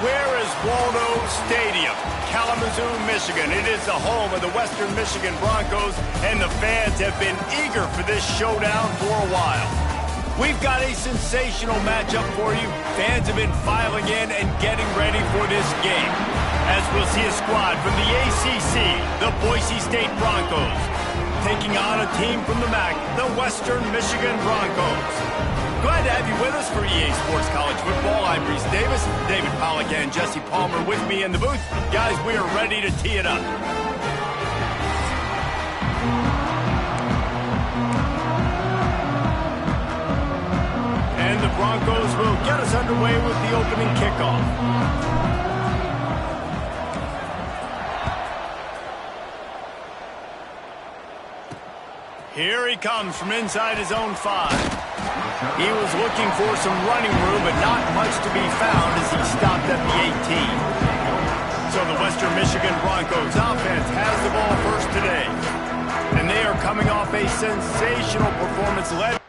Where is Waldo Stadium? Kalamazoo, Michigan. It is the home of the Western Michigan Broncos, and the fans have been eager for this showdown for a while. We've got a sensational matchup for you. Fans have been filing in and getting ready for this game. As we'll see a squad from the ACC, the Boise State Broncos, taking on a team from the MAC, the Western Michigan Broncos. Glad to have you with us for EA Sports College Football. I'm Reese Davis, David Pollack and Jesse Palmer with me in the booth. Guys, we are ready to tee it up. And the Broncos will get us underway with the opening kickoff. Here he comes from inside his own 5. He was looking for some running room, but not much to be found as he stopped at the 18. So the Western Michigan Broncos offense has the ball first today. And they are coming off a sensational performance led.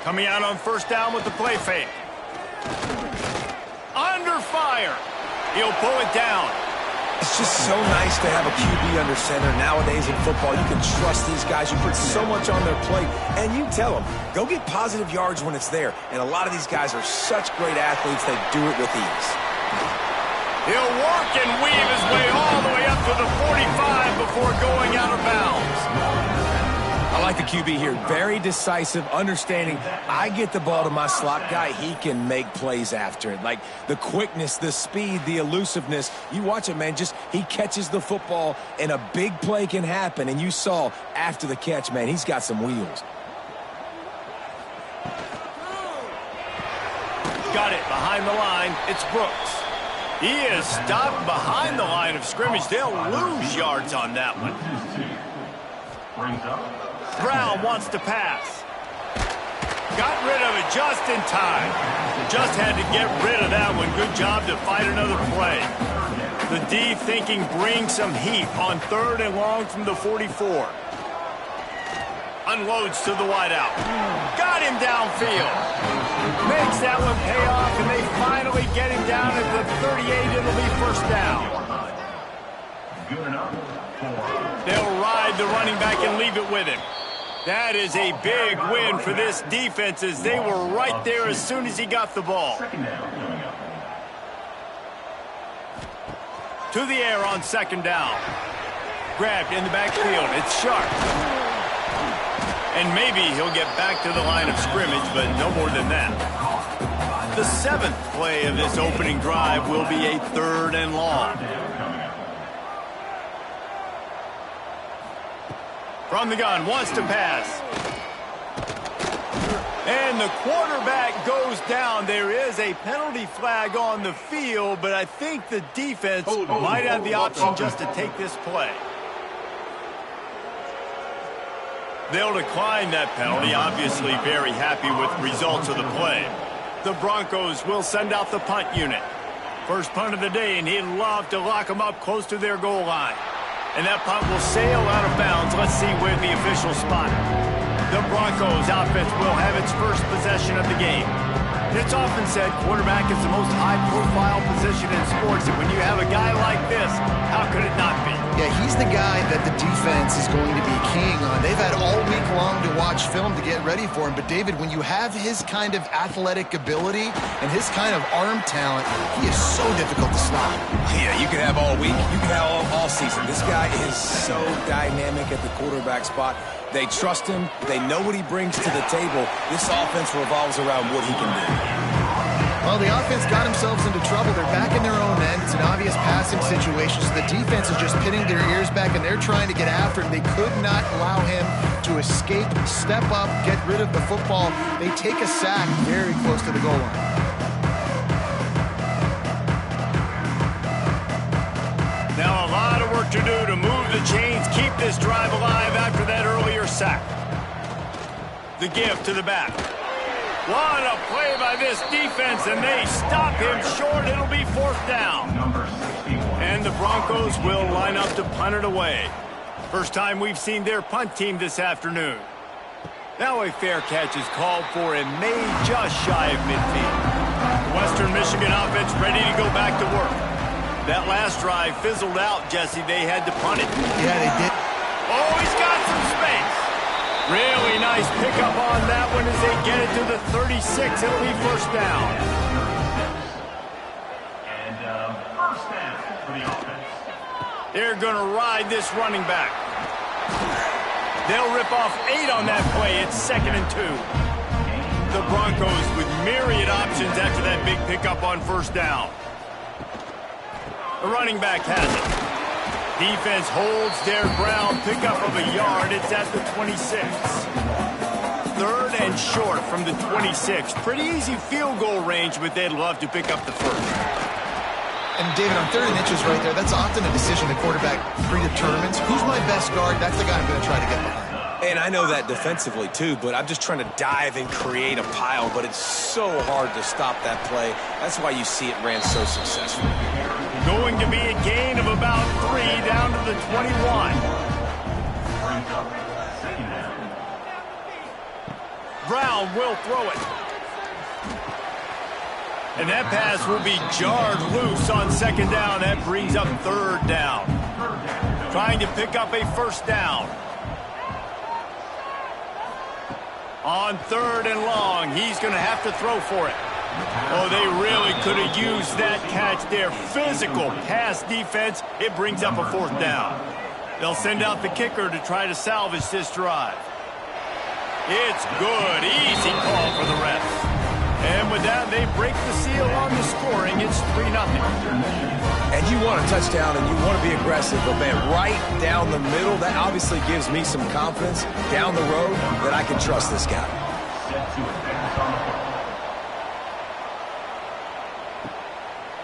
Coming out on first down with the play fake. Under fire. He'll pull it down. It's just so nice to have a QB under center. Nowadays in football, you can trust these guys. You put so much on their plate, and you tell them, go get positive yards when it's there. And a lot of these guys are such great athletes, they do it with ease. He'll work and weave his way all the way up to the 45 before going out of bounds. I like the QB here. Very decisive, understanding I get the ball to my slot guy, he can make plays after it. Like the quickness, the speed, the elusiveness. You watch it, man. Just he catches the football and a big play can happen. And you saw after the catch, man, he's got some wheels. Got it behind the line. It's Brooks. He is stopped behind the line of scrimmage. They'll lose yards on that one. Brown wants to pass. Got rid of it just in time. Just had to get rid of that one. Good job to fight another play. The D thinking bring some heat on 3rd and long from the 44. Unloads to the wideout. Got him downfield. Makes that one pay off, and they finally get him down at the 38. It'll be first down. They'll ride the running back and leave it with him. That is a big win for this defense as they were right there as soon as he got the ball. To the air on 2nd down. Grabbed in the backfield. It's Sharp. And maybe he'll get back to the line of scrimmage, but no more than that. The 7th play of this opening drive will be a 3rd and long. From the gun, wants to pass. And the quarterback goes down. There is a penalty flag on the field, but I think the defense might have the option just to take this play. They'll decline that penalty, obviously very happy with the results of the play. The Broncos will send out the punt unit. First punt of the day, and he'd love to lock them up close to their goal line. And that punt will sail out of bounds. Let's see where the officials spot it. The Broncos offense will have its first possession of the game. It's often said quarterback is the most high-profile position in sports, and when you have a guy like this, how could it not be? Yeah, he's the guy that the defense is going to be keying on. They've had all week long to watch film to get ready for him, but David, when you have his kind of athletic ability and his kind of arm talent, he is so difficult to stop. Yeah, you can have all week, you can have all season. This guy is so dynamic at the quarterback spot. They trust him. They know what he brings to the table. This offense revolves around what he can do. Well, the offense got themselves into trouble. They're back in their own end. It's an obvious passing situation, so the defense is just pinning their ears back, and they're trying to get after him. They could not allow him to escape, step up, get rid of the football. They take a sack very close to the goal line. Now a lot of work to do to move the chains, keep this drive alive after that earlier sack. The give to the back. What a play by this defense, and they stop him short. It'll be 4th down. And the Broncos will line up to punt it away. First time we've seen their punt team this afternoon. Now a fair catch is called for and made just shy of midfield. Western Michigan offense ready to go back to work. That last drive fizzled out, Jesse. They had to punt it. Yeah, they did. Oh, he's got some space. Really nice pickup on that one as they get it to the 36. It'll be 1st down. And first down for the offense. They're going to ride this running back. They'll rip off 8 on that play. It's 2nd and 2. The Broncos with myriad options after that big pickup on 1st down. The running back has it. Defense holds their ground. Pickup of a yard. It's at the 26. 3rd and short from the 26. Pretty easy field goal range, but they'd love to pick up the 1st. And David, on 3rd and inches right there, that's often a decision the quarterback predetermines. Who's my best guard? That's the guy I'm going to try to get behind. And I know that defensively, too, but I'm just trying to dive and create a pile, but it's so hard to stop that play. That's why you see it ran so successful. Going to be a gain of about 3 down to the 21. Brown will throw it. And that pass will be jarred loose on 2nd down. That brings up 3rd down. Trying to pick up a 1st down. On 3rd and long, he's going to have to throw for it. Oh, they really could have used that catch there. Physical pass defense. It brings up a 4th down. They'll send out the kicker to try to salvage this drive. It's good. Easy call for the refs. And with that, they break the seal on the scoring. It's 3-0. And you want a touchdown and you want to be aggressive, but man, right down the middle, that obviously gives me some confidence down the road that I can trust this guy.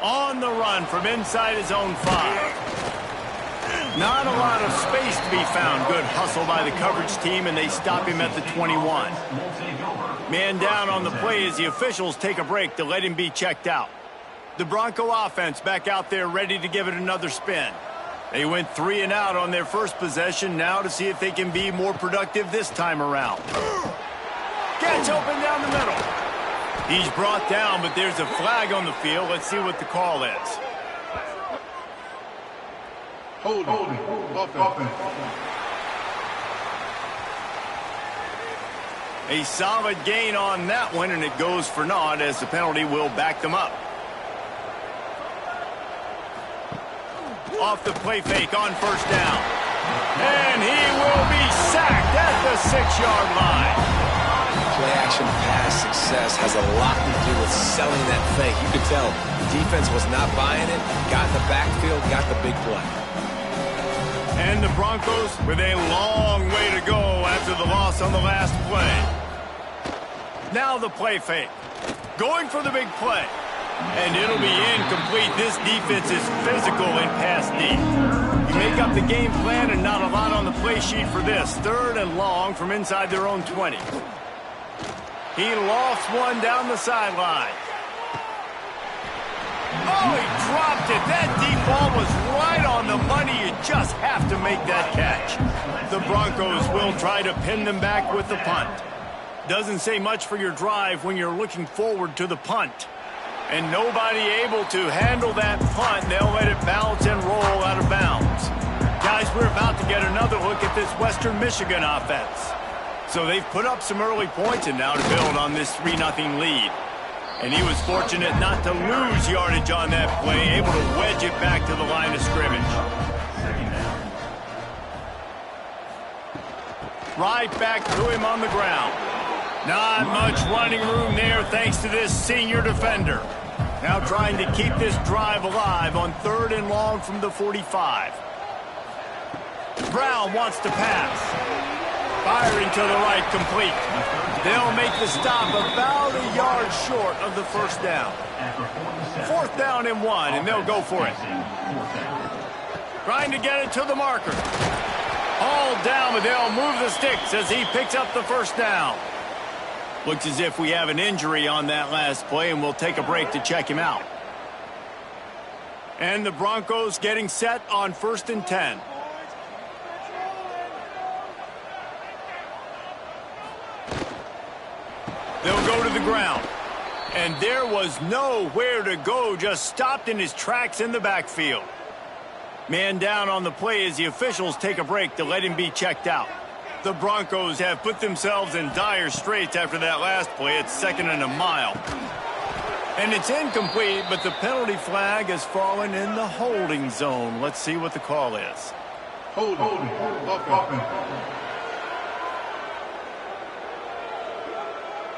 On the run from inside his own 5. Not a lot of space to be found. Good hustle by the coverage team, and they stop him at the 21. Man down on the play as the officials take a break to let him be checked out. The Bronco offense back out there ready to give it another spin. They went 3 and out on their first possession, now to see if they can be more productive this time around. Catch open down the middle. He's brought down, but there's a flag on the field. Let's see what the call is. Holding. Offense. A solid gain on that one, and it goes for naught as the penalty will back them up. Off the play fake on 1st down. And he will be sacked at the 6-yard line. Play-action pass success has a lot to do with selling that fake. You could tell the defense was not buying it, got in the backfield, got the big play. And the Broncos with a long way to go after the loss on the last play. Now the play fake. Going for the big play. And it'll be incomplete. This defense is physical in pass deep. You make up the game plan and not a lot on the play sheet for this. 3rd and long from inside their own 20. He lofts one down the sideline. Oh, he dropped it. That deep ball was right on the money. You just have to make that catch. The Broncos will try to pin them back with the punt. Doesn't say much for your drive when you're looking forward to the punt. And nobody able to handle that punt. They'll let it bounce and roll out of bounds. Guys, we're about to get another look at this Western Michigan offense. So they've put up some early points and now to build on this 3-0 lead. And he was fortunate not to lose yardage on that play, able to wedge it back to the line of scrimmage. Right back to him on the ground. Not much running room there thanks to this senior defender. Now trying to keep this drive alive on 3rd and long from the 45. Brown wants to pass. Firing to the right, complete. They'll make the stop about a yard short of the 1st down. 4th down and 1, and they'll go for it. Trying to get it to the marker. All down, but they'll move the sticks as he picks up the 1st down. Looks as if we have an injury on that last play, and we'll take a break to check him out. And the Broncos getting set on 1st and 10. They'll go to the ground. And there was nowhere to go, just stopped in his tracks in the backfield. Man down on the play as the officials take a break to let him be checked out. The Broncos have put themselves in dire straits after that last play. It's 2nd and a mile. And it's incomplete, but the penalty flag has fallen in the holding zone. Let's see what the call is. Holding. Offense.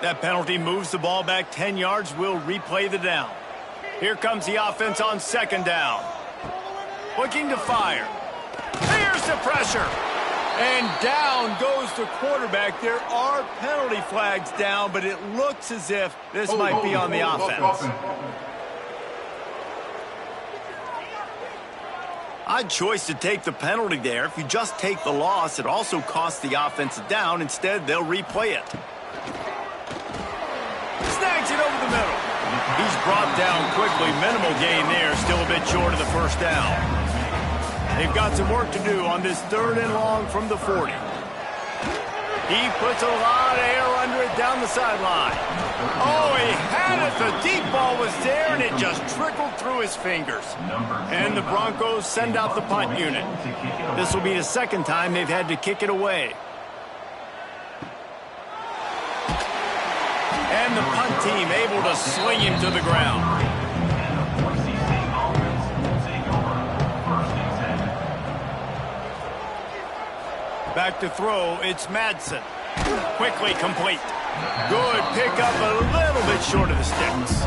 That penalty moves the ball back 10 yards. We'll replay the down. Here comes the offense on 2nd down. Looking to fire. Here's the pressure. And down goes the quarterback. There are penalty flags down, but it looks as if this might be on the offense. Odd choice to take the penalty there. If you just take the loss, it also costs the offense a down. Instead, they'll replay it. Snags it over the middle. He's brought down quickly. Minimal gain there. Still a bit short of the 1st down. They've got some work to do on this 3rd and long from the 40. He puts a lot of air under it down the sideline. Oh, he had it. The deep ball was there, and it just trickled through his fingers. And the Broncos send out the punt unit. This will be the 2nd time they've had to kick it away. And the punt team able to sling him to the ground. Back to throw, it's Madsen. Quickly complete. Good pickup, a little bit short of the sticks.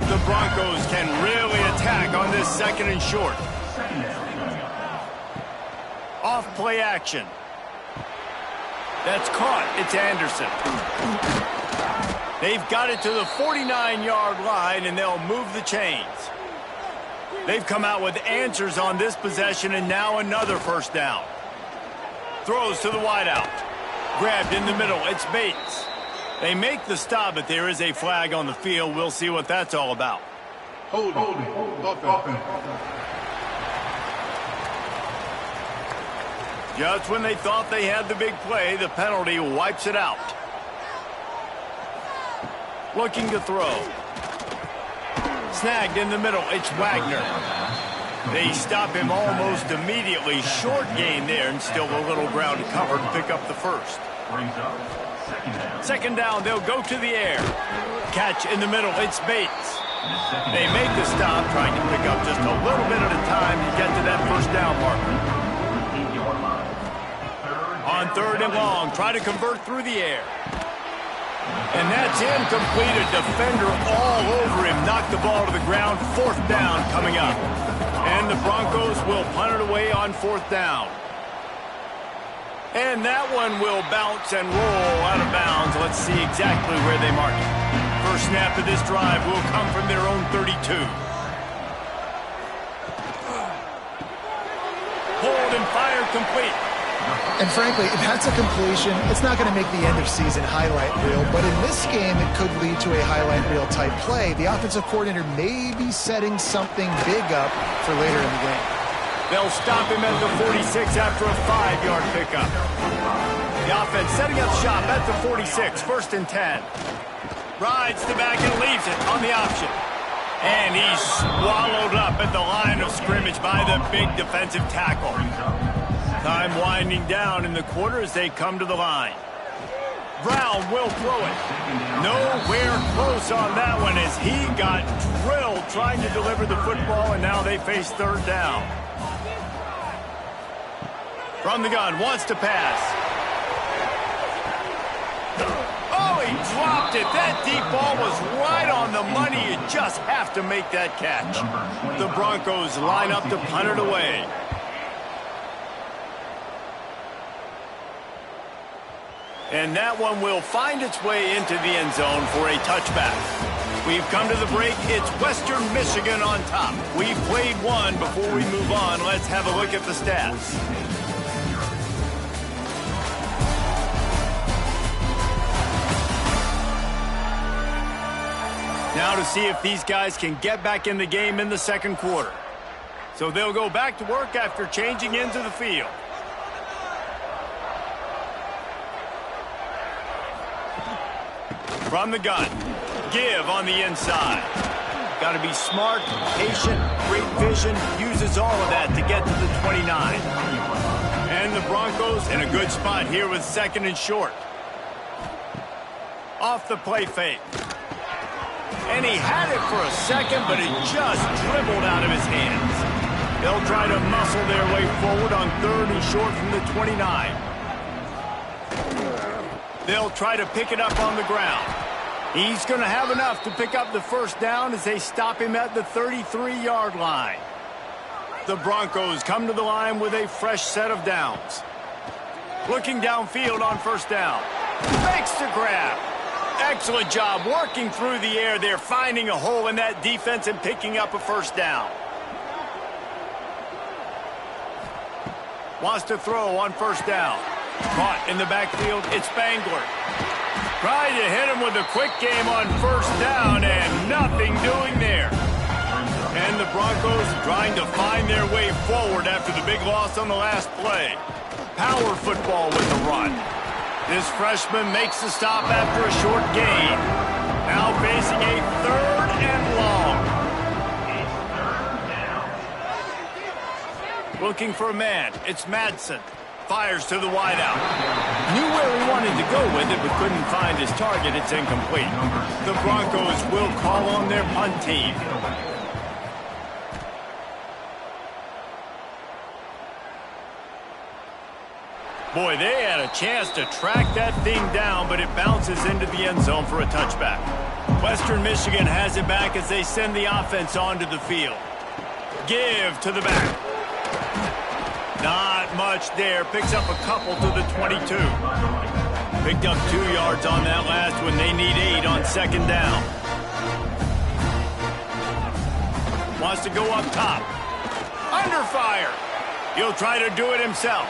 The Broncos can really attack on this 2nd and short. Off play action. That's caught. It's Anderson. They've got it to the 49-yard line, and they'll move the chains. They've come out with answers on this possession, and now another 1st down. Throws to the wideout. Grabbed in the middle. It's Bates. They make the stop, but there is a flag on the field. We'll see what that's all about. Holding. Offense. Just when they thought they had the big play, the penalty wipes it out. Looking to throw. Snagged in the middle. It's Wagner. They stop him almost immediately. Short gain there, and still a little ground to cover to pick up the 1st. 2nd down, they'll go to the air. Catch in the middle, it's Bates. They make the stop, trying to pick up just a little bit at a time to get to that 1st down marker. On 3rd and long, try to convert through the air. And that's incomplete. A defender all over him. Knocked the ball to the ground. 4th down coming up. And the Broncos will punt it away on 4th down. And that one will bounce and roll out of bounds. Let's see exactly where they mark it. First snap of this drive will come from their own 32. Hold and fire complete. And frankly, if that's a completion, it's not going to make the end-of-season highlight reel. But in this game, it could lead to a highlight reel type play. The offensive coordinator may be setting something big up for later in the game. They'll stop him at the 46 after a 5-yard pickup. The offense setting up shop at the 46, 1st and 10. Rides the back and leaves it on the option. And he's swallowed up at the line of scrimmage by the big defensive tackle. Time winding down in the quarter as they come to the line. Brown will throw it. Nowhere close on that one as he got drilled trying to deliver the football, and now they face 3rd down. From the gun, wants to pass. Oh, he dropped it. That deep ball was right on the money. You just have to make that catch. The Broncos line up to punt it away. And that one will find its way into the end zone for a touchback. We've come to the break. It's Western Michigan on top. We've played one. Before we move on, let's have a look at the stats. Now to see if these guys can get back in the game in the second quarter. So they'll go back to work after changing into the field. From the gun, give on the inside. Got to be smart, patient, great vision, uses all of that to get to the 29. And the Broncos in a good spot here with second and short. Off the play fake. And he had it for a second, but it just dribbled out of his hands. They'll try to muscle their way forward on third and short from the 29. They'll try to pick it up on the ground. He's going to have enough to pick up the first down as they stop him at the 33-yard line. The Broncos come to the line with a fresh set of downs. Looking downfield on first down. Makes the grab. Excellent job working through the air there, finding a hole in that defense and picking up a first down. Wants to throw on first down. Caught in the backfield, it's Spangler. Trying to hit him with a quick game on first down and nothing doing there. And the Broncos trying to find their way forward after the big loss on the last play. Power football with the run. This freshman makes the stop after a short gain. Now facing a third and long. Looking for a man. It's Madsen. Fires to the wideout. Knew where he wanted to go with it, but couldn't find his target. It's incomplete. The Broncos will call on their punt team. Boy, they had a chance to track that thing down, but it bounces into the end zone for a touchback. Western Michigan has it back as they send the offense onto the field. Give to the back. Not much there. Picks up a couple to the 22. Picked up 2 yards on that last one. They need 8 on second down. Wants to go up top. Under fire. He'll try to do it himself.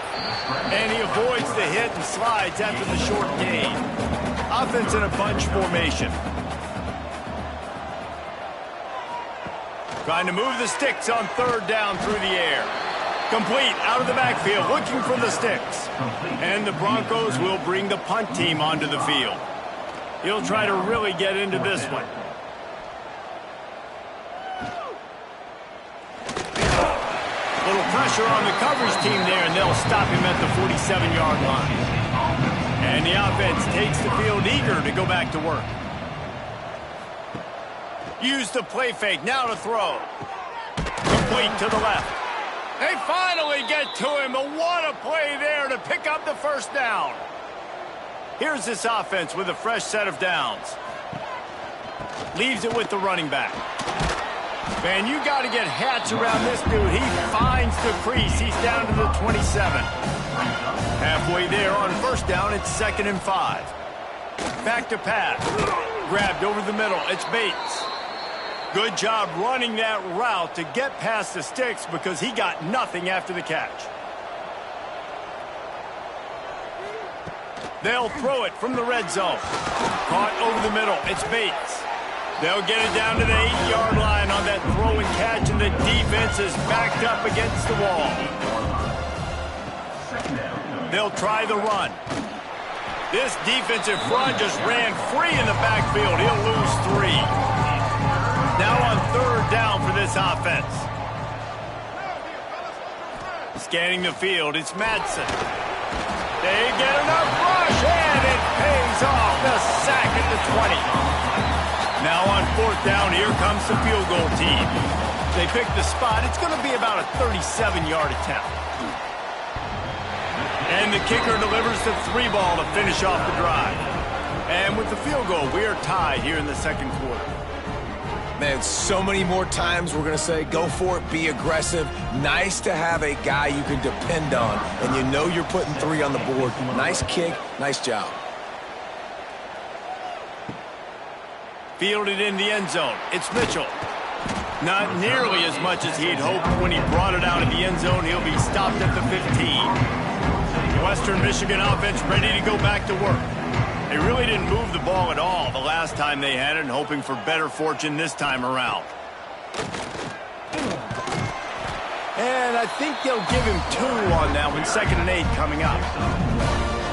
And he avoids the hit and slides after the short gain. Offense in a bunch formation. Trying to move the sticks on third down through the air. Complete out of the backfield, looking for the sticks. And the Broncos will bring the punt team onto the field. He'll try to really get into this one. Little pressure on the coverage team there, and they'll stop him at the 47-yard line. And the offense takes the field eager to go back to work. Use the play fake, now to throw. Complete to the left. They finally get to him, but what a play there to pick up the first down. Here's this offense with a fresh set of downs. Leaves it with the running back. Man, you got to get hats around this dude. He finds the crease. He's down to the 27. Halfway there on first down, it's 2nd and 5. Back to pass. Grabbed over the middle. It's Bates. Good job running that route to get past the sticks because he got nothing after the catch. They'll throw it from the red zone. Caught over the middle. It's Bates. They'll get it down to the 8-yard line on that throw and catch, and the defense is backed up against the wall. They'll try the run. This defensive front just ran free in the backfield. He'll lose 3. Now on third down for this offense. Scanning the field, it's Madsen. They get enough rush, and it pays off. The sack at the 20. Now on fourth down, here comes the field goal team. They pick the spot. It's going to be about a 37-yard attempt. And the kicker delivers the 3 ball to finish off the drive. And with the field goal, we are tied here in the second quarter. Man, so many more times we're going to say, go for it, be aggressive. Nice to have a guy you can depend on, and you know you're putting 3 on the board. Nice kick, nice job. Fielded in the end zone. It's Mitchell. Not nearly as much as he'd hoped when he brought it out of the end zone. He'll be stopped at the 15. The Western Michigan offense ready to go back to work. They really didn't move the ball at all the last time they had it, and hoping for better fortune this time around. And I think they'll give him 2 on that one. 2nd and 8 coming up.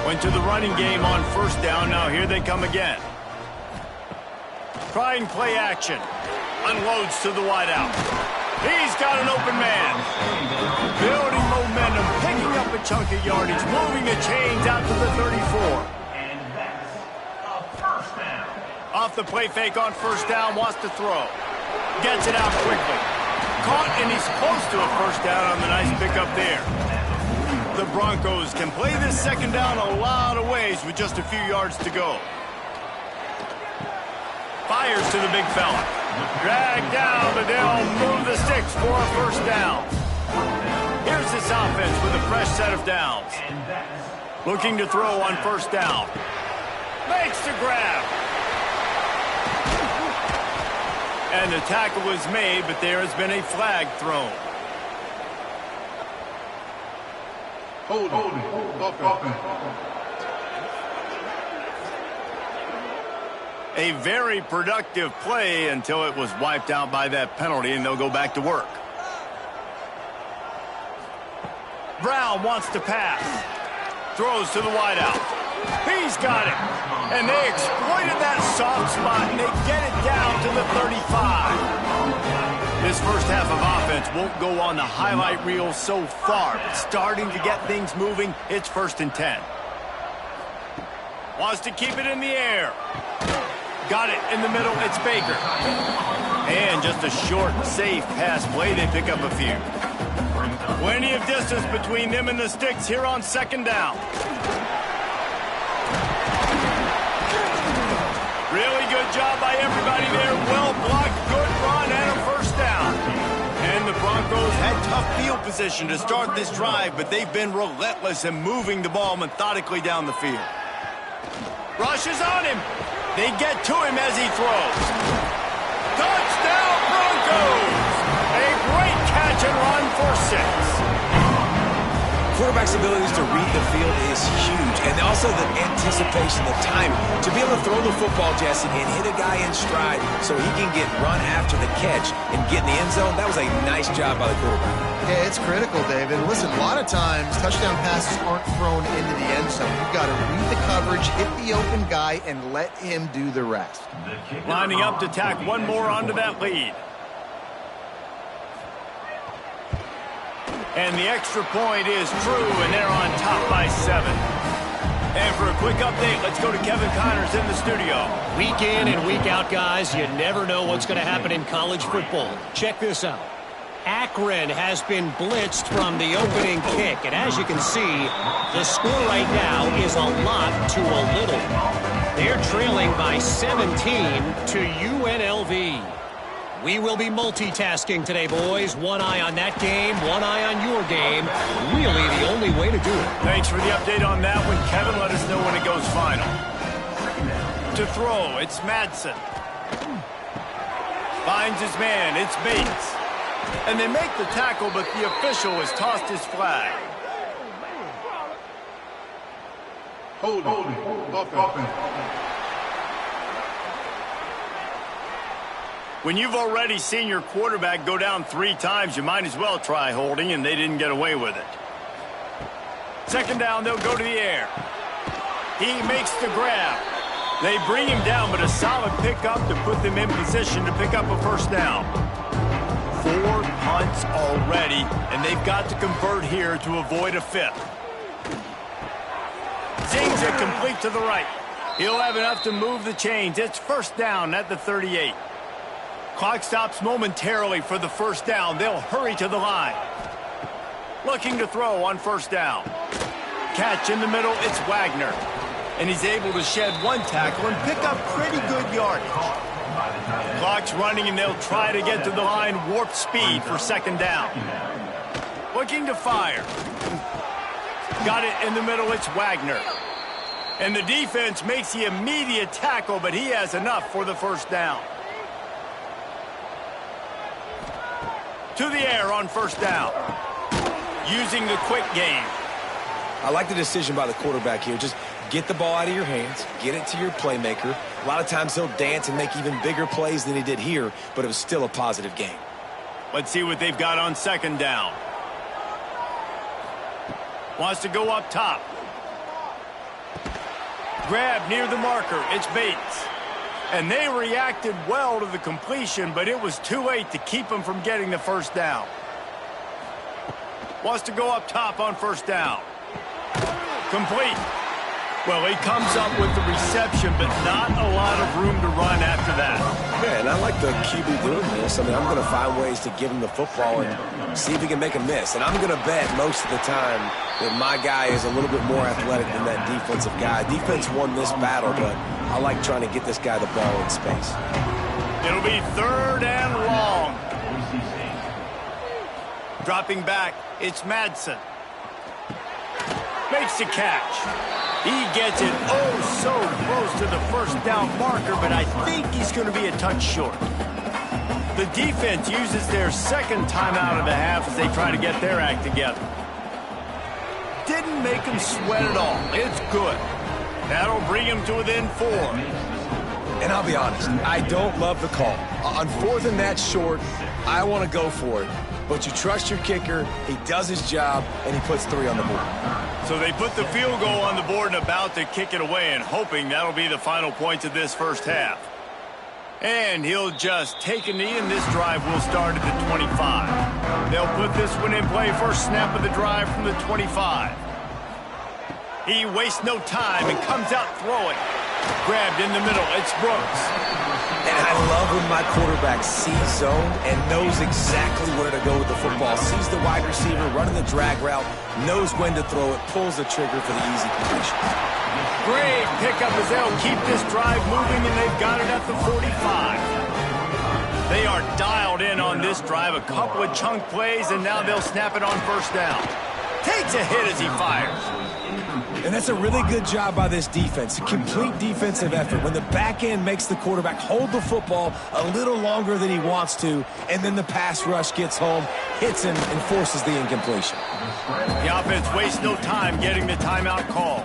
Went to the running game on 1st down. Now here they come again. Trying play action. Unloads to the wideout. He's got an open man. Building momentum, picking up a chunk of yardage, moving the chains out to the 34. And that's a first down. Off the play fake on 1st down, wants to throw. Gets it out quickly. Caught, and he's close to a 1st down on the nice pickup there. The Broncos can play this 2nd down a lot of ways with just a few yards to go. Fires to the big fella. Dragged down, but they'll move the sticks for a 1st down. Here's this offense with a fresh set of downs. Looking to throw on 1st down. Makes the grab. And the tackle is made, but there has been a flag thrown. Holding. Offense. A very productive play until it was wiped out by that penalty, and they'll go back to work. Brown wants to pass. Throws to the wideout. He's got it. And they exploited that soft spot, and they get it down to the 35. This first half of offense won't go on the highlight reel so far, but starting to get things moving. It's 1st and 10. Wants to keep it in the air. Got it in the middle. It's Baker. And just a short, safe pass play. They pick up a few. Plenty of distance between them and the sticks here on 2nd down. Really good job by everybody there. Well blocked, good run, and a 1st down. And the Broncos had tough field position to start this drive, but they've been relentless in moving the ball methodically down the field. Rushes on him. They get to him as he throws. Touchdown, Broncos! A great catch and run for 6. Quarterback's abilities to read the field is huge, and also the anticipation, the timing. To be able to throw the football, Jesse, and hit a guy in stride so he can get run after the catch and get in the end zone, that was a nice job by the quarterback. Yeah, it's critical, David. Listen, a lot of times touchdown passes aren't thrown into the end zone. You've got to read the coverage, hit the open guy, and let him do the rest. Lining up to tack one more onto that lead. And the extra point is true, and they're on top by 7. And for a quick update, let's go to Kevin Connors in the studio. Week in and week out, guys, you never know what's going to happen in college football. Check this out. Akron has been blitzed from the opening kick, and as you can see, the score right now is a lot to a little. They're trailing by 17 to UNLV. We will be multitasking today, boys. One eye on that game, one eye on your game. Really the only way to do it. Thanks for the update on that one, Kevin. Let us know when it goes final. To throw, it's Madsen. Finds his man, it's Bates. And they make the tackle, but the official has tossed his flag. Holding. Offense. When you've already seen your quarterback go down 3 times, you might as well try holding, and they didn't get away with it. 2nd down, they'll go to the air. He makes the grab. They bring him down, but a solid pickup to put them in position to pick up a 1st down. 4 punts already, and they've got to convert here to avoid a 5th. Zings it complete to the right. He'll have enough to move the chains. It's 1st down at the 38. Clock stops momentarily for the 1st down. They'll hurry to the line. Looking to throw on 1st down. Catch in the middle, it's Wagner. And he's able to shed 1 tackle and pick up pretty good yardage. Clock's running, and they'll try to get to the line, warp speed for 2nd down. Looking to fire. Got it in the middle, it's Wagner. And the defense makes the immediate tackle, but he has enough for the 1st down. To the air on 1st down. Using the quick game. I like the decision by the quarterback here. Just get the ball out of your hands, get it to your playmaker. A lot of times he'll dance and make even bigger plays than he did here, but it was still a positive game. Let's see what they've got on second down. Wants to go up top. Grab near the marker. It's Bates. And they reacted well to the completion, but it was too late to keep them from getting the first down. Wants to go up top on first down. Complete. Well, he comes up with the reception, but not a lot of room to run after that. Yeah, and I like the QB doing this. I mean, I'm going to find ways to give him the football and see if he can make a miss. And I'm going to bet most of the time that my guy is a little bit more athletic than that defensive guy. Defense won this battle, but I like trying to get this guy the ball in space. It'll be third and long. Dropping back, it's Madsen. Makes the catch. He gets it so close to the first down marker, but I think he's going to be a touch short. The defense uses their second timeout of the half as they try to get their act together. Didn't make him sweat at all. It's good. That'll bring him to within 4. And I'll be honest, I don't love the call. On fourth and that short, I want to go for it. But you trust your kicker, he does his job, and he puts 3 on the board. So they put the field goal on the board and about to kick it away and hoping that'll be the final points of this first half. And he'll just take a knee, and this drive will start at the 25. They'll put this one in play first snap of the drive from the 25. He wastes no time and comes out throwing. Grabbed in the middle. It's Brooks. And I love when my quarterback sees zone and knows exactly where to go with the football. Sees the wide receiver running the drag route, knows when to throw it, pulls the trigger for the easy completion. Great pickup as they'll keep this drive moving, and they've got it at the 45. They are dialed in on this drive. A couple of chunk plays, and now they'll snap it on first down. Takes a hit as he fires. And that's a really good job by this defense. A complete defensive effort. When the back end makes the quarterback hold the football a little longer than he wants to, and then the pass rush gets home, hits him, and forces the incompletion. The offense wastes no time getting the timeout call.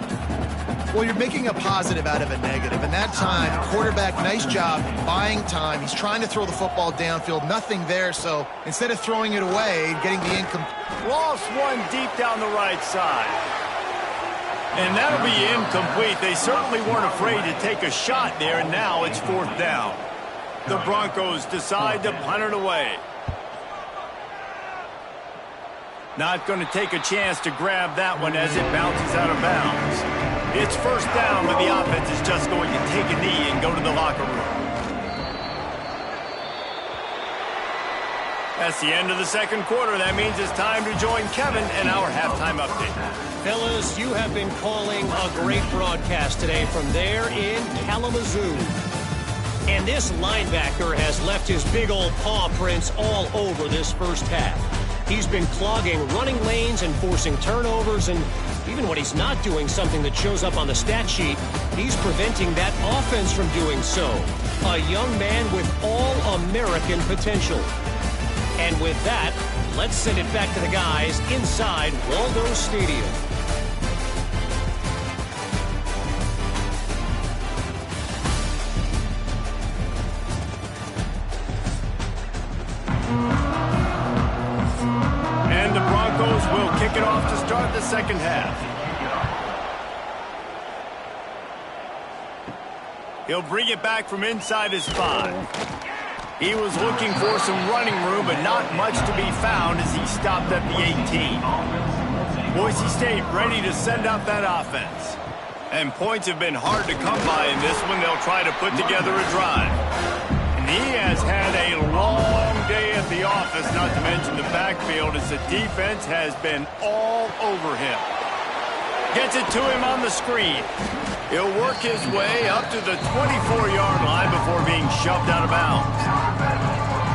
Well, you're making a positive out of a negative. And that time, quarterback, nice job buying time. He's trying to throw the football downfield. Nothing there, so instead of throwing it away, getting the incomplete. Lost one deep down the right side. And that'll be incomplete. They certainly weren't afraid to take a shot there, and now it's fourth down. The Broncos decide to punt it away. Not going to take a chance to grab that one as it bounces out of bounds. It's first down, but the offense is just going to take a knee and go to the locker room. That's the end of the second quarter. That means it's time to join Kevin and our halftime update. Fellas, you have been calling a great broadcast today from there in Kalamazoo. And this linebacker has left his big old paw prints all over this first half. He's been clogging running lanes and forcing turnovers, and even when he's not doing something that shows up on the stat sheet, he's preventing that offense from doing so. A young man with all-American potential. And with that, let's send it back to the guys inside Waldo Stadium. And the Broncos will kick it off to start the second half. He'll bring it back from inside his 5. He was looking for some running room, but not much to be found as he stopped at the 18. Boise State ready to send out that offense. And points have been hard to come by in this one. They'll try to put together a drive. And he has had a long day at the office, not to mention the backfield, as the defense has been all over him. Gets it to him on the screen. He'll work his way up to the 24-yard line before being shoved out of bounds.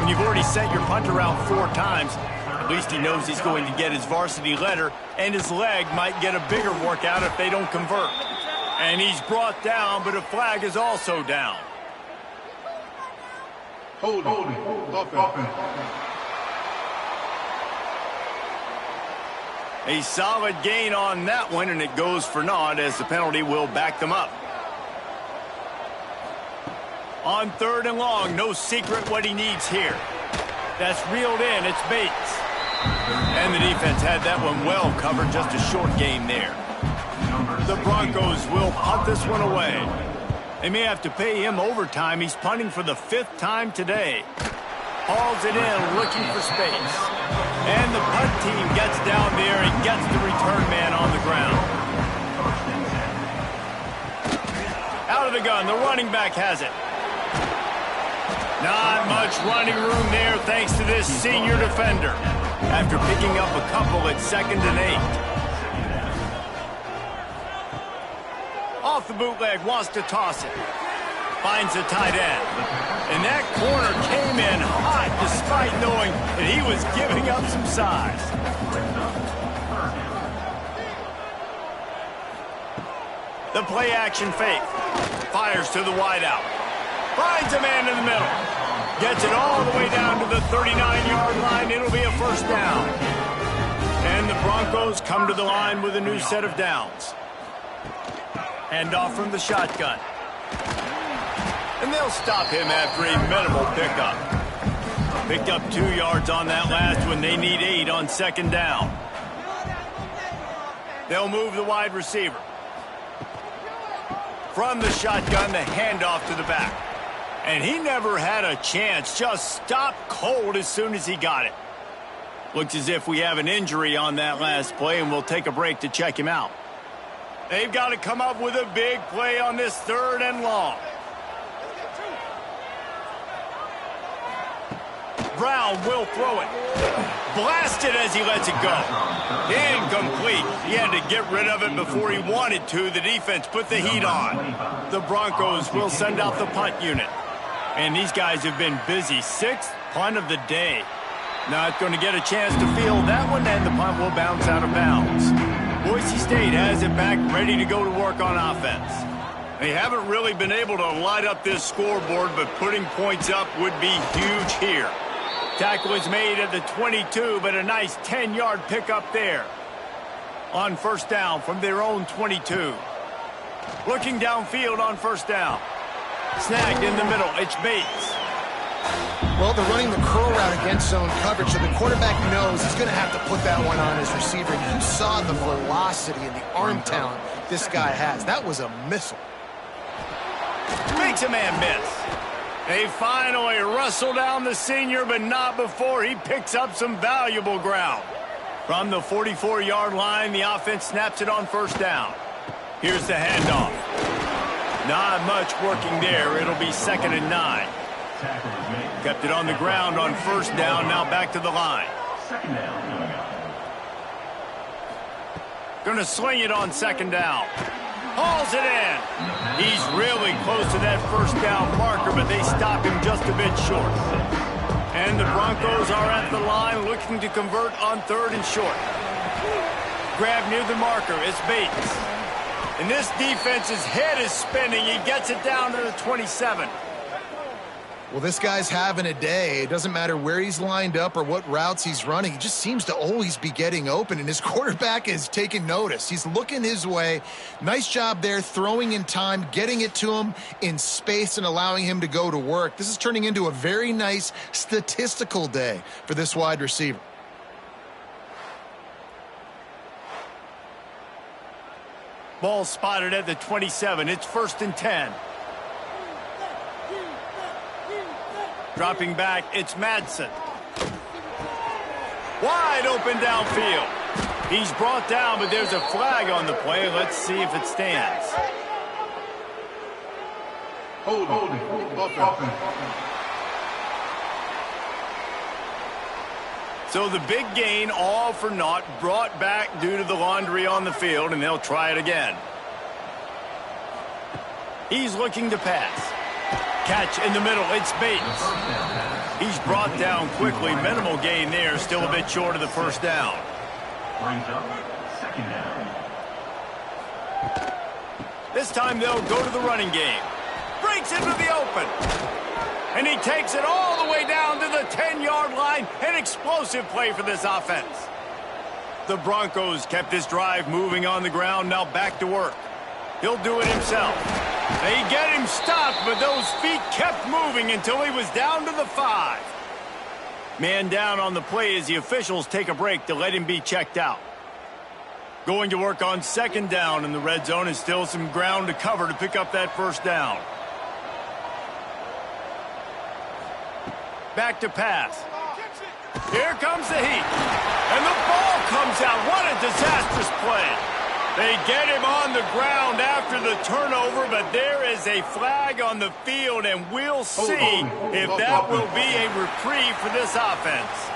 When you've already sent your punter out 4 times, at least he knows he's going to get his varsity letter, and his leg might get a bigger workout if they don't convert. And he's brought down, but a flag is also down. Holding. Offense. A solid gain on that one, and it goes for naught as the penalty will back them up. On 3rd and long, no secret what he needs here. That's reeled in. It's Bates. And the defense had that one well covered. Just a short gain there. The Broncos will punt this one away. They may have to pay him overtime. He's punting for the 5th time today. Hauls it in, looking for space. And the punt team gets down there and gets the return man on the ground. Out of the gun, the running back has it. Not much running room there thanks to this senior defender. After picking up a couple at 2nd and 8. Off the bootleg, wants to toss it. Finds a tight end. And that corner came in hot despite knowing that he was giving up some size. The play action fake. Fires to the wideout. Finds a man in the middle. Gets it all the way down to the 39-yard line. It'll be a 1st down. And the Broncos come to the line with a new set of downs. Handoff from the shotgun. And they'll stop him after a minimal pickup. Picked up 2 yards on that last one. They need 8 on 2nd down. They'll move the wide receiver. From the shotgun, the handoff to the back. And he never had a chance. Just stopped cold as soon as he got it. Looks as if we have an injury on that last play, and we'll take a break to check him out. They've got to come up with a big play on this 3rd and long. Brown will throw it. Blasted as he lets it go. Incomplete. He had to get rid of it before he wanted to. The defense put the heat on. The Broncos will send out the punt unit. And these guys have been busy. 6th punt of the day. Not going to get a chance to field that one, and the punt will bounce out of bounds. Boise State has it back, ready to go to work on offense. They haven't really been able to light up this scoreboard, but putting points up would be huge here. Tackle is made at the 22, but a nice 10-yard pickup there. On 1st down from their own 22. Looking downfield on 1st down. Snagged in the middle. It's Bates. Well, they're running the curl route against zone coverage, so the quarterback knows he's going to have to put that one on his receiver. And you saw the velocity and the arm talent this guy has. That was a missile. Makes a man miss. They finally wrestle down the senior, but not before he picks up some valuable ground. From the 44-yard line, the offense snaps it on 1st down. Here's the handoff. Not much working there. It'll be 2nd and 9. Kept it on the ground on 1st down, now back to the line. Gonna sling it on 2nd down. Hauls it in. He's really close to that 1st down marker, but they stop him just a bit short. And the Broncos are at the line looking to convert on 3rd and short. Grab near the marker. It's Bates. And this defense's head is spinning. He gets it down to the 27. Well, this guy's having a day. It doesn't matter where he's lined up or what routes he's running. He just seems to always be getting open, and his quarterback is taking notice. He's looking his way. Nice job there, throwing in time, getting it to him in space and allowing him to go to work. This is turning into a very nice statistical day for this wide receiver. Ball spotted at the 27. It's 1st and 10. Dropping back, it's Madsen. Wide open downfield. He's brought down, but there's a flag on the play. Let's see if it stands. Holding. Offense. So the big gain, all for naught, brought back due to the laundry on the field, and they'll try it again. He's looking to pass. Catch in the middle, it's Bates. He's brought down quickly. Minimal gain there, still a bit short of the 1st down. Brings up 2nd down. This time they'll go to the running game. Breaks into the open. And he takes it all the way down to the 10-yard line. An explosive play for this offense. The Broncos kept this drive moving on the ground. Now back to work. He'll do it himself. They get him stopped, but those feet kept moving until he was down to the 5. Man down on the play as the officials take a break to let him be checked out. Going to work on second down in the red zone, and still some ground to cover to pick up that first down. Back to pass. Here comes the heat. And the ball comes out. What a disastrous play. They get him on the ground after the turnover, but there is a flag on the field, and we'll see if that will be a reprieve for this offense.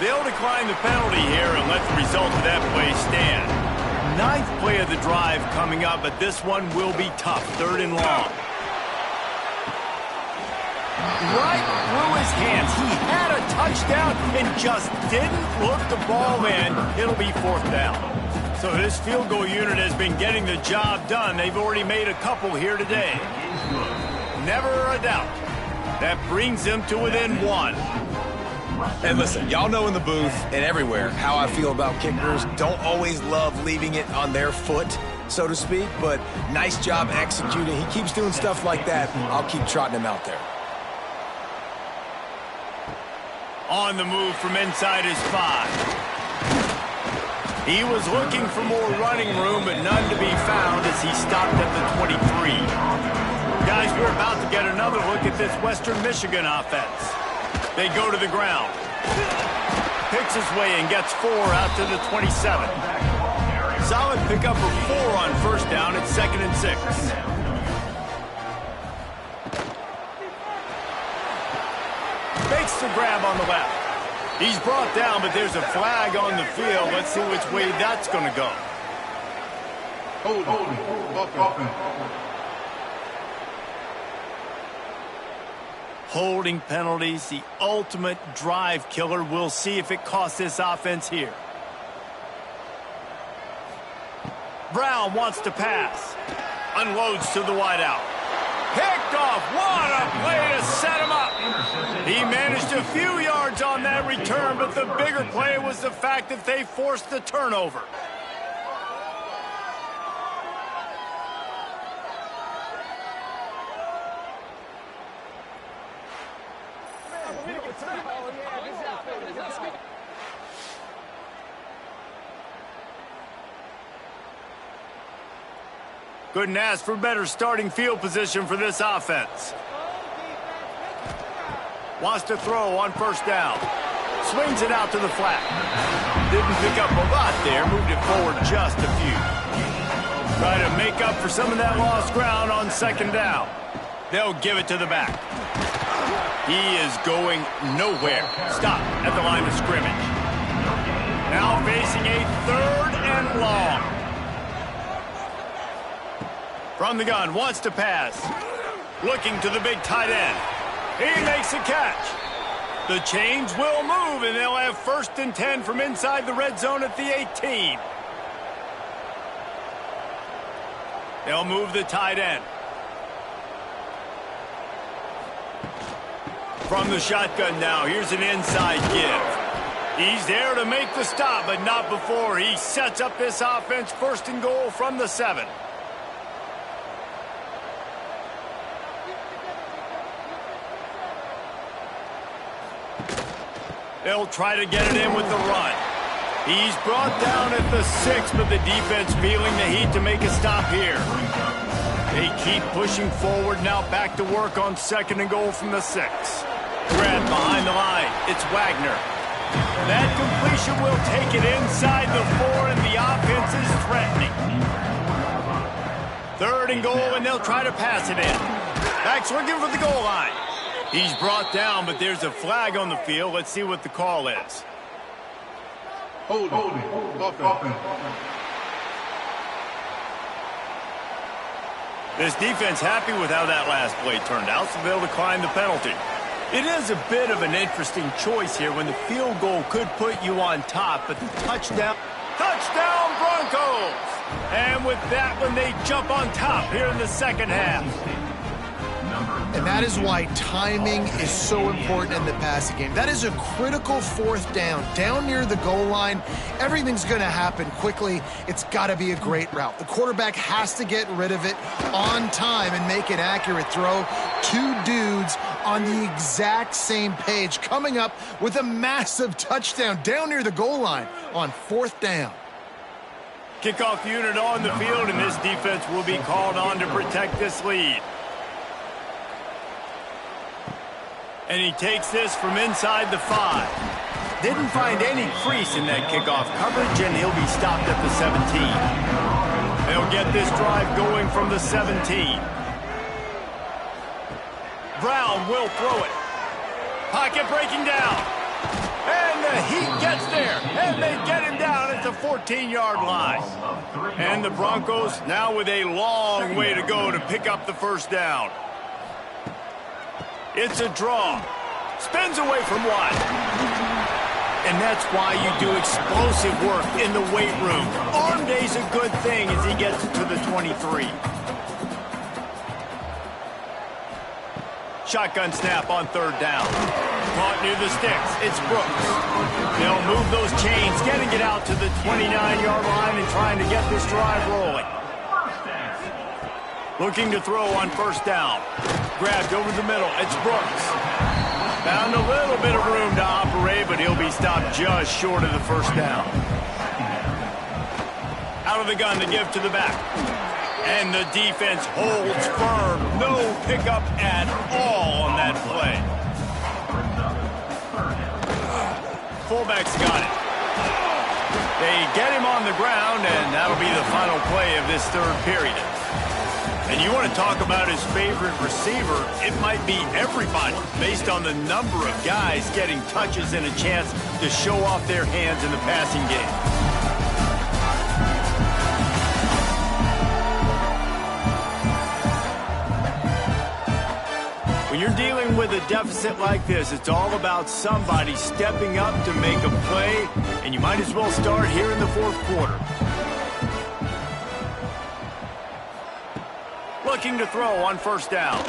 They'll decline the penalty here and let the result of that play stand. 9th play of the drive coming up, but this one will be tough. 3rd and long. Right through his hands. He had a touchdown and just didn't look the ball in. It'll be 4th down. So this field goal unit has been getting the job done. They've already made a couple here today. Never a doubt. That brings them to within 1. And listen, y'all know in the booth and everywhere how I feel about kickers. Don't always love leaving it on their foot, so to speak, but nice job executing. He keeps doing stuff like that. I'll keep trotting him out there. On the move from inside his 5. He was looking for more running room, but none to be found as he stopped at the 23. Guys, we're about to get another look at this Western Michigan offense. They go to the ground. Picks his way and gets 4 out to the 27. Solid pickup of 4 on first down at 2nd and 6. Makes the grab on the left. He's brought down, but there's a flag on the field. Let's see which way that's going to go. Holding penalties, the ultimate drive killer. We'll see if it costs this offense here. Brown wants to pass. Unloads to the wideout. Picked off. What a play to set him up. He managed a few yards on that return, but the bigger play was the fact that they forced the turnover. Couldn't ask for better starting field position for this offense. Wants to throw on first down. Swings it out to the flat. Didn't pick up a lot there. Moved it forward just a few. Try to make up for some of that lost ground on second down. They'll give it to the back. He is going nowhere. Stop at the line of scrimmage. Now facing a 3rd and long. From the gun, wants to pass. Looking to the big tight end. He makes a catch. The chains will move, and they'll have 1st and 10 from inside the red zone at the 18. They'll move the tight end. From the shotgun now, here's an inside give. He's there to make the stop, but not before he sets up this offense. 1st and goal from the 7. They'll try to get it in with the run. He's brought down at the 6, but the defense feeling the heat to make a stop here. They keep pushing forward now, back to work on 2nd and goal from the 6. Grab behind the line. It's Wagner. That completion will take it inside the 4, and the offense is threatening. 3rd and goal, and they'll try to pass it in. Backs looking for the goal line. He's brought down, but there's a flag on the field. Let's see what the call is. Hold it. This defense happy with how that last play turned out, so they'll decline the penalty. It is a bit of an interesting choice here when the field goal could put you on top, but the touchdown Broncos! And with that one, they jump on top here in the second half. And that is why timing is so important in the passing game. That is a critical fourth down. Down near the goal line, everything's going to happen quickly. It's got to be a great route. The quarterback has to get rid of it on time and make an accurate throw. Two dudes on the exact same page coming up with a massive touchdown down near the goal line on fourth down. Kickoff unit on the field, and this defense will be called on to protect this lead. And he takes this from inside the 5. Didn't find any crease in that kickoff coverage, and he'll be stopped at the 17. They'll get this drive going from the 17. Brown will throw it. Pocket breaking down. And the Heat gets there, and they get him down at the 14-yard line. And the Broncos now with a long way to go to pick up the first down. It's a draw. Spins away from one. And that's why you do explosive work in the weight room. Arm day's a good thing as he gets it to the 23. Shotgun snap on third down. Caught near the sticks. It's Brooks. They'll move those chains, getting it out to the 29-yard line and trying to get this drive rolling. Looking to throw on first down. Grabbed over the middle. It's Brooks. Found a little bit of room to operate, but he'll be stopped just short of the first down. Out of the gun to give to the back. And the defense holds firm. No pickup at all on that play. Fullback's got it. They get him on the ground, and that'll be the final play of this third period. And you want to talk about his favorite receiver, it might be everybody based on the number of guys getting touches and a chance to show off their hands in the passing game. When you're dealing with a deficit like this, it's all about somebody stepping up to make a play, and you might as well start here in the fourth quarter. Looking to throw on first down.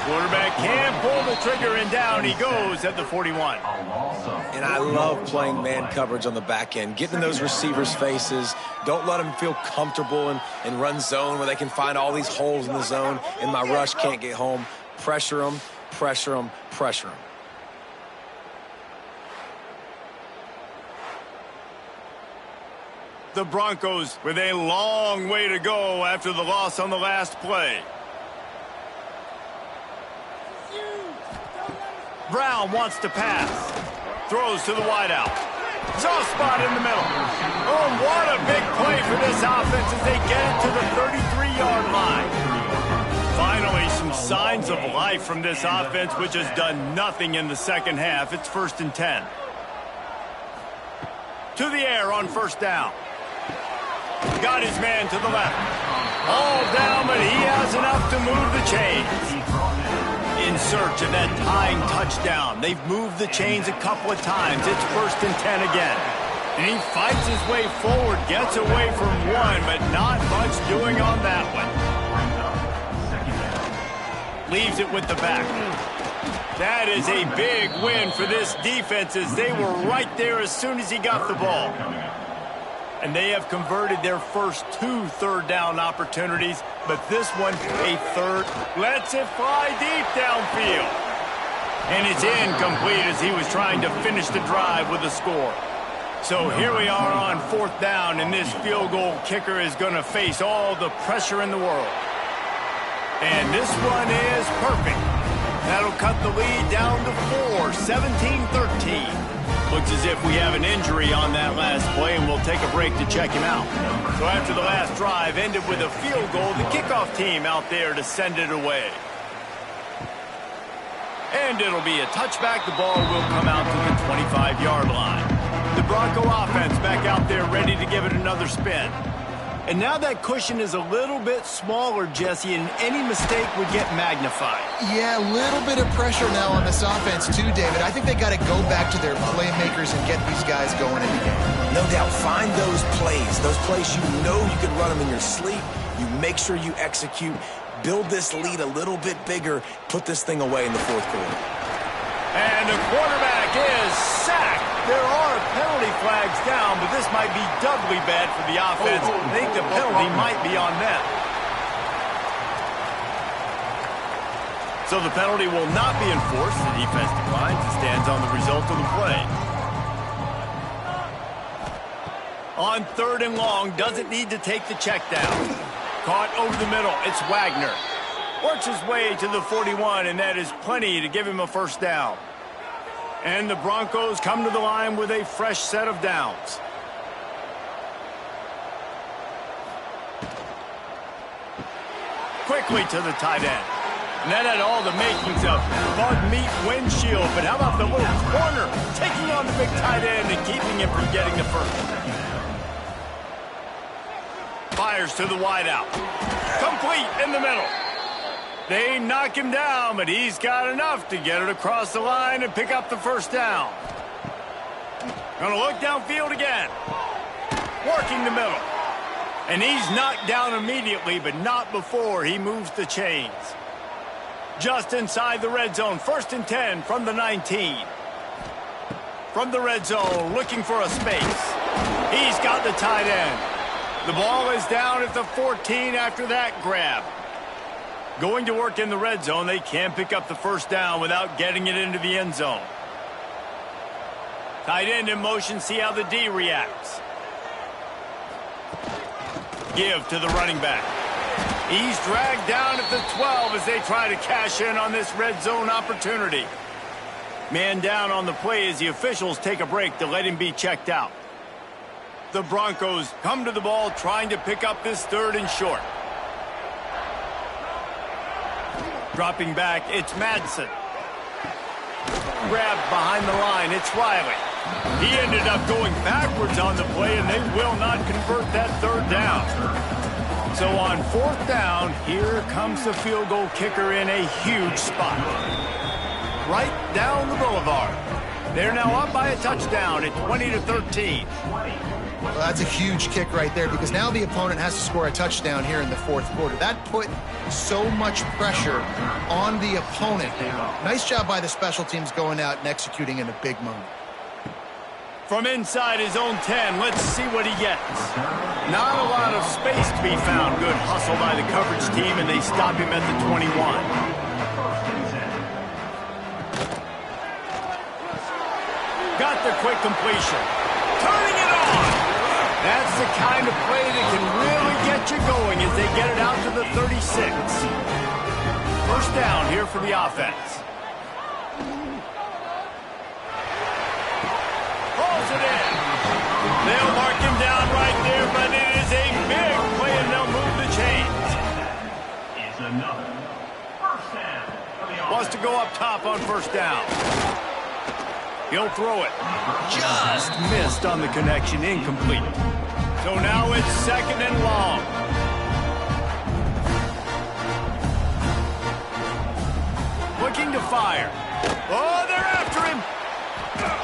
Quarterback can't pull the trigger, and down he goes at the 41. And I love playing man coverage on the back end, getting in those receivers' faces. Don't let them feel comfortable and run zone where they can find all these holes in the zone, and my rush can't get home. Pressure them, pressure them, pressure them. The Broncos with a long way to go after the loss on the last play. Brown wants to pass. Throws to the wideout. Soft spot in the middle. Oh, what a big play for this offense as they get it to the 33-yard line. Finally, some signs of life from this offense, which has done nothing in the second half. It's 1st and 10. To the air on first down. Got his man to the left. All down, but he has enough to move the chains. In search of that tying touchdown. They've moved the chains a couple of times. It's 1st and 10 again. And he fights his way forward, gets away from one, but not much doing on that one. Leaves it with the back. That is a big win for this defense as they were right there as soon as he got the ball. And they have converted their first 2 third down opportunities, but this one, a third, lets it fly deep downfield. And it's incomplete as he was trying to finish the drive with a score. So here we are on 4th down, and this field goal kicker is going to face all the pressure in the world. And this one is perfect. That'll cut the lead down to 4, 17-13. Looks as if we have an injury on that last play, and we'll take a break to check him out. So after the last drive ended with a field goal, the kickoff team out there to send it away. And it'll be a touchback. The ball will come out to the 25-yard line. The Bronco offense back out there ready to give it another spin. And now that cushion is a little bit smaller, Jesse, and any mistake would get magnified. Yeah, a little bit of pressure now on this offense too, David. I think they got to go back to their playmakers and get these guys going in the game. No doubt. Find those plays you know you can run them in your sleep. You make sure you execute. build this lead a little bit bigger, put this thing away in the fourth quarter. And the quarterback is sacked. There are penalty flags down, but this might be doubly bad for the offense. I think the penalty might be on them. So the penalty will not be enforced. The defense declines and stands on the result of the play. On 3rd and long, doesn't need to take the check down. Caught over the middle. It's Wagner. Works his way to the 41, and that is plenty to give him a first down. And the Broncos come to the line with a fresh set of downs. Quickly to the tight end. And that had all the makings of bug meat windshield. But how about the little corner taking on the big tight end and keeping him from getting the first? Fires to the wideout. Complete in the middle. They knock him down, but he's got enough to get it across the line and pick up the first down. Gonna look downfield again. Working the middle. And he's knocked down immediately, but not before he moves the chains. Just inside the red zone, 1st and 10 from the 19. From the red zone, looking for a space. He's got the tight end. The ball is down at the 14 after that grab. Going to work in the red zone, they can't pick up the first down without getting it into the end zone. Tight end in motion, see how the D reacts. Give to the running back. He's dragged down at the 12 as they try to cash in on this red zone opportunity. Man down on the play as the officials take a break to let him be checked out. The Broncos come to the ball trying to pick up this 3rd and short. Dropping back, it's Madsen. Grabbed behind the line, it's Riley. He ended up going backwards on the play, and they will not convert that 3rd down. So on 4th down, here comes the field goal kicker in a huge spot. Right down the boulevard. They're now up by a touchdown at 20-13. Well, that's a huge kick right there because now the opponent has to score a touchdown here in the 4th quarter. That put so much pressure on the opponent. Nice job by the special teams going out and executing in a big moment. From inside his own 10, let's see what he gets. Not a lot of space to be found. Good hustle by the coverage team, and they stop him at the 21. Got the quick completion. Turning it on. That's the kind of play that can really get you going as they get it out to the 36. First down here for the offense. Pulls it in. They'll mark him down right there, but it is a big play, and they'll move the chains. Is another first down for the offense. Wants to go up top on first down. He'll throw it. Just missed on the connection, incomplete. So now it's 2nd and long. Looking to fire. Oh, they're after him.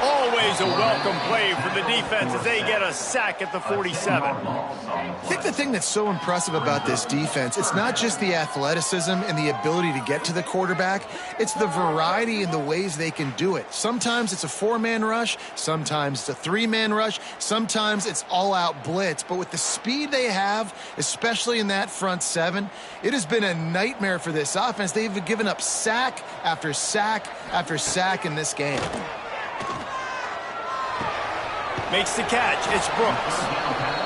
Always a welcome play for the defense as they get a sack at the 47. I think the thing that's so impressive about this defense, it's not just the athleticism and the ability to get to the quarterback, it's the variety in the ways they can do it. Sometimes it's a 4-man rush, sometimes it's a 3-man rush, sometimes it's all-out blitz. But with the speed they have, especially in that front 7, it has been a nightmare for this offense. They've given up sack after sack after sack in this game. Makes the catch. It's Brooks.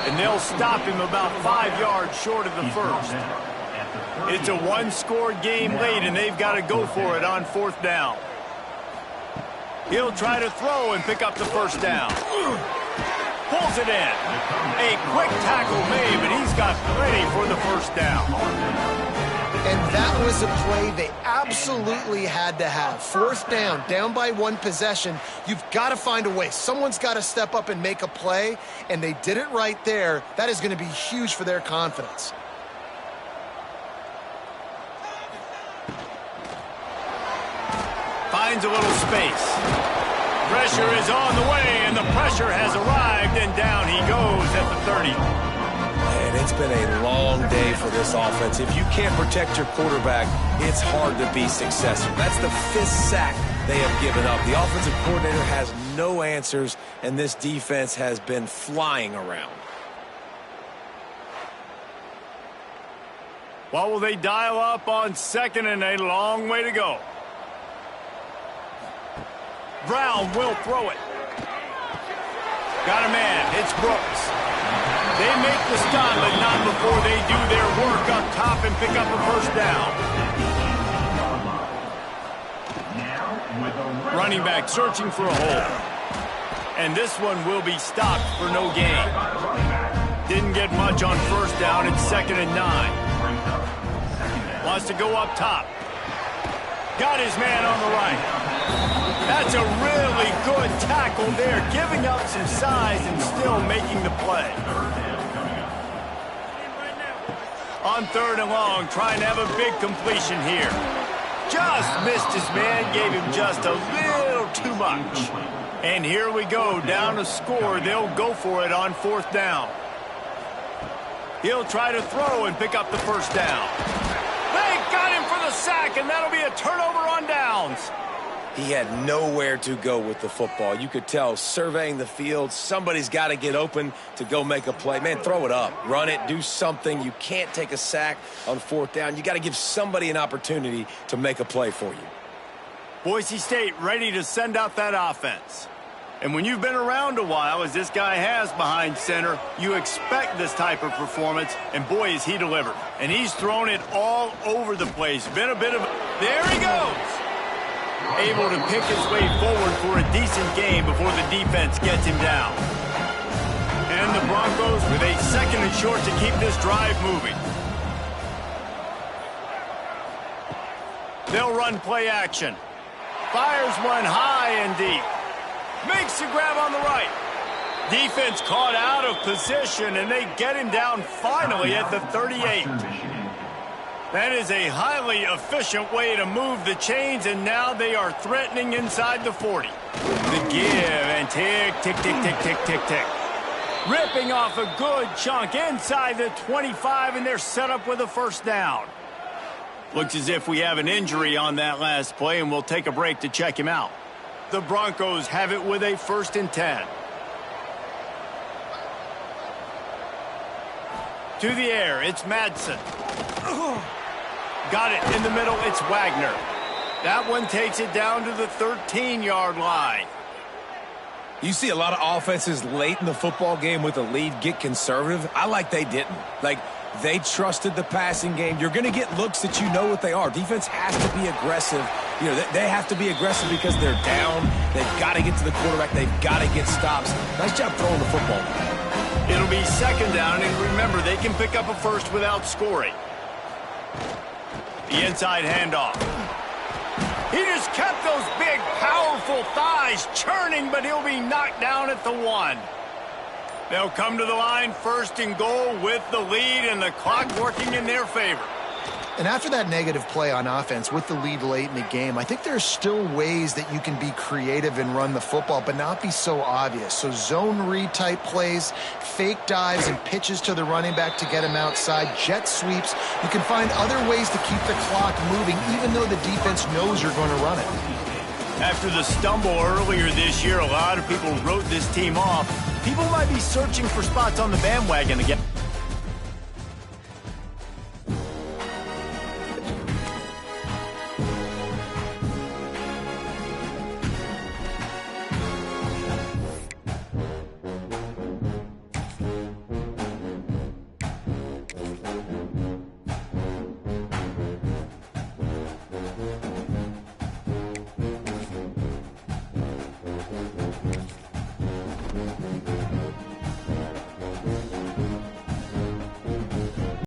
And they'll stop him about 5 yards short of the first. It's a one-score game late, and they've got to go for it on 4th down. He'll try to throw and pick up the first down. Pulls it in. A quick tackle made, but he's got plenty for the first down. And that was a play they absolutely had to have. 4th down, down by 1 possession. You've got to find a way. Someone's got to step up and make a play, and they did it right there. That is going to be huge for their confidence. Finds a little space. Pressure is on the way, and the pressure has arrived, and down he goes at the 30. And and it's been a long day for this offense. If you can't protect your quarterback, it's hard to be successful. That's the 5th sack they have given up. The offensive coordinator has no answers, and this defense has been flying around. What will they dial up on 2nd and a long way to go? Brown will throw it. Got a man. It's Brooks. They make the stop, but not before they do their work up top and pick up a first down. Running back searching for a hole. And this one will be stopped for no gain. Didn't get much on first down. It's 2nd and 9. Wants to go up top. Got his man on the right. That's a really good tackle there, giving up some size and still making the play. On 3rd and long, trying to have a big completion here. Just missed his man, gave him just a little too much. And here we go, down a score. They'll go for it on 4th down. He'll try to throw and pick up the first down. They got him for the sack, and that'll be a turnover on downs. He had nowhere to go with the football. You could tell, surveying the field, somebody's got to get open to go make a play. Man, throw it up. Run it. Do something. You can't take a sack on 4th down. You got to give somebody an opportunity to make a play for you. Boise State ready to send out that offense. And when you've been around a while, as this guy has behind center, you expect this type of performance, and boy, is he delivered. And he's thrown it all over the place. Been a bit of... There he goes! Able to pick his way forward for a decent game before the defense gets him down. And the Broncos with a 2nd and short to keep this drive moving. They'll run play action. Fires one high and deep. Makes the grab on the right. Defense caught out of position, and they get him down finally at the 38. That is a highly efficient way to move the chains, and now they are threatening inside the 40. The give, and tick, tick, tick, tick, tick, tick, tick. Ripping off a good chunk inside the 25, and they're set up with a first down. Looks as if we have an injury on that last play, and we'll take a break to check him out. The Broncos have it with a 1st and 10. To the air, it's Madsen. Got it in the middle, it's Wagner. That one takes it down to the 13-yard line. You see a lot of offenses late in the football game with a lead get conservative. I like they didn't. Like, they trusted the passing game. You're going to get looks that you know what they are. Defense has to be aggressive. You know, they have to be aggressive because they're down. They've got to get to the quarterback. They've got to get stops. Nice job throwing the football. It'll be 2nd down, and remember, they can pick up a first without scoring. The inside handoff. He just kept those big, powerful thighs churning, but he'll be knocked down at the 1. They'll come to the line 1st and goal with the lead and the clock working in their favor. And after that negative play on offense with the lead late in the game, I think there's still ways that you can be creative and run the football, but not be so obvious. So zone read type plays, fake dives and pitches to the running back to get him outside, jet sweeps. You can find other ways to keep the clock moving, even though the defense knows you're going to run it. After the stumble earlier this year, a lot of people wrote this team off. People might be searching for spots on the bandwagon again.